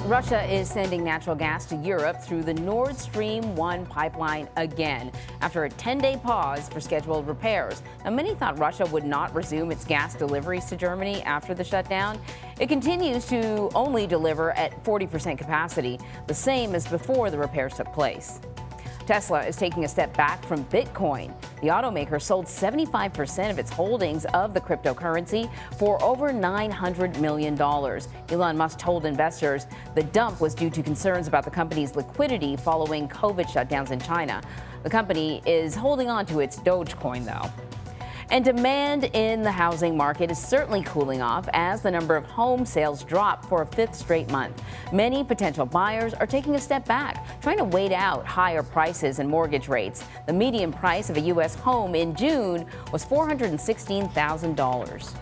Russia is sending natural gas to Europe through the Nord Stream 1 pipeline again after a 10-day pause for scheduled repairs. Now, many thought Russia would not resume its gas deliveries to Germany after the shutdown. It continues to only deliver at 40% capacity, the same as before the repairs took place. Tesla is taking a step back from Bitcoin. The automaker sold 75% of its holdings of the cryptocurrency for over $900 million. Elon Musk told investors the dump was due to concerns about the company's liquidity following COVID shutdowns in China. The company is holding on to its Dogecoin, though. And demand in the housing market is certainly cooling off as the number of home sales drop for a fifth straight month. Many potential buyers are taking a step back, trying to wait out higher prices and mortgage rates. The median price of a U.S. home in June was $416,000.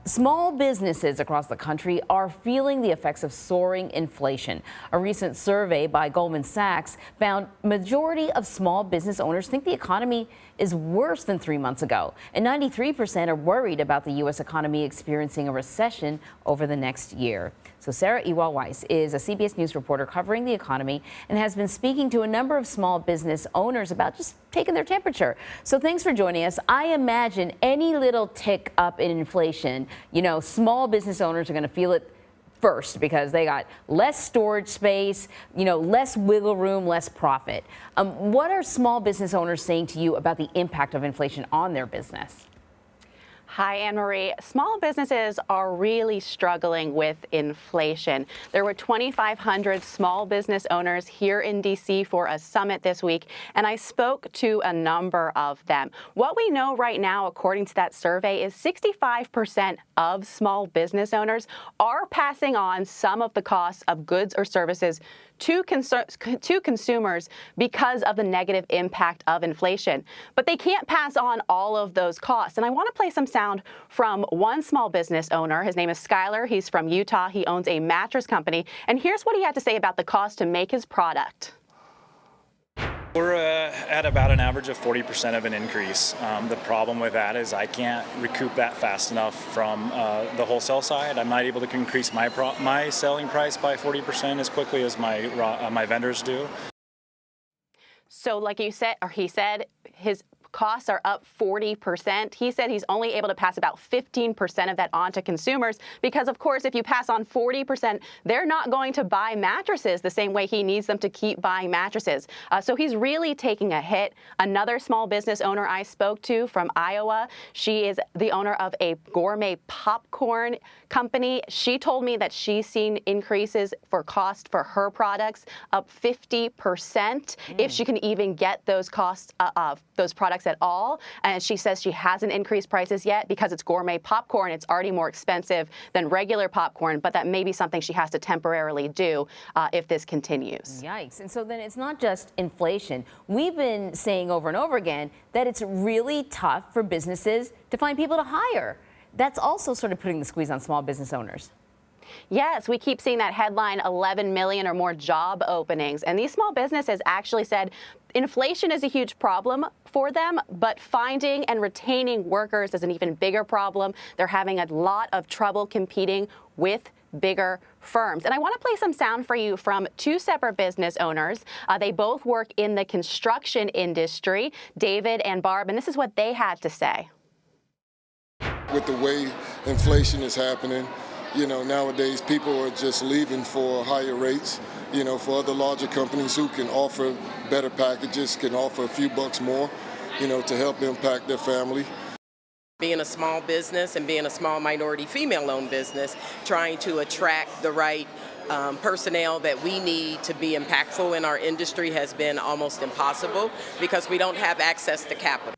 Small businesses across the country are feeling the effects of soaring inflation. A recent survey by Goldman Sachs found majority of small business owners think the economy is worse than 3 months ago, and 93% are worried about the U.S. economy experiencing a recession over the next year. So Sarah Ewall-Wice is a CBS News reporter covering the economy and has been speaking to a number of small business owners about just taking their temperature. So thanks for joining us. I imagine any little tick up in inflation, small business owners are going to feel it first because they got less storage space, less wiggle room, less profit. What are small business owners saying to you about the impact of inflation on their business? Hi, Anne-Marie. Small businesses are really struggling with inflation. There were 2,500 small business owners here in D.C. for a summit this week, and I spoke to a number of them. What we know right now, according to that survey, is 65% of small business owners are passing on some of the costs of goods or services to consumers because of the negative impact of inflation. But they can't pass on all of those costs. And I want to play some sound from one small business owner. His name is Skylar. He's from Utah. He owns a mattress company. And here's what he had to say about the cost to make his product. We're at about an average of 40% of an increase. The problem with that is I can't recoup that fast enough from the wholesale side. I'm not able to increase my selling price by 40% as quickly as my vendors do. So like you said, or he said, his costs are up 40%. He said he's only able to pass about 15% of that on to consumers because, of course, if you pass on 40%, they're not going to buy mattresses the same way he needs them to keep buying mattresses. So he's really taking a hit. Another small business owner I spoke to from Iowa, she is the owner of a gourmet popcorn company. She told me that she's seen increases for cost for her products up 50% if she can even get those costs of those products at all. And she says she hasn't increased prices yet because it's gourmet popcorn. It's already more expensive than regular popcorn, but that may be something she has to temporarily do if this continues. Yikes. And so then it's not just inflation. We've been saying over and over again that it's really tough for businesses to find people to hire. That's also sort of putting the squeeze on small business owners. Yes, we keep seeing that headline, 11 million or more job openings. And these small businesses actually said inflation is a huge problem for them, but finding and retaining workers is an even bigger problem. They're having a lot of trouble competing with bigger firms. And I want to play some sound for you from two separate business owners. They both work in the construction industry, David and Barb, and this is what they had to say. With the way inflation is happening, nowadays people are just leaving for higher rates, for other larger companies who can offer better packages, can offer a few bucks more, to help impact their family. Being a small business and being a small minority female-owned business, trying to attract the right personnel that we need to be impactful in our industry has been almost impossible because we don't have access to capital.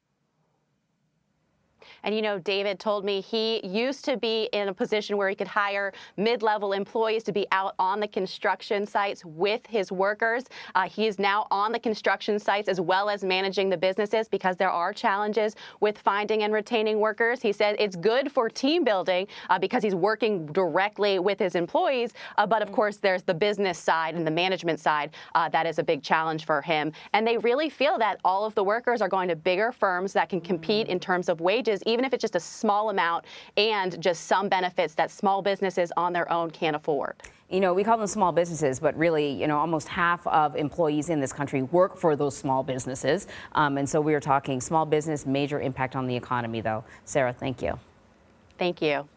And David told me he used to be in a position where he could hire mid-level employees to be out on the construction sites with his workers. He is now on the construction sites as well as managing the businesses because there are challenges with finding and retaining workers. He said it's good for team building because he's working directly with his employees. But of course, there's the business side and the management side. That is a big challenge for him. And they really feel that all of the workers are going to bigger firms that can compete in terms of wages, even if it's just a small amount and just some benefits that small businesses on their own can't afford. You know, we call them small businesses, but really, you know, almost half of employees in this country work for those small businesses. And so we are talking small business, major impact on the economy, though. Sarah, thank you. Thank you.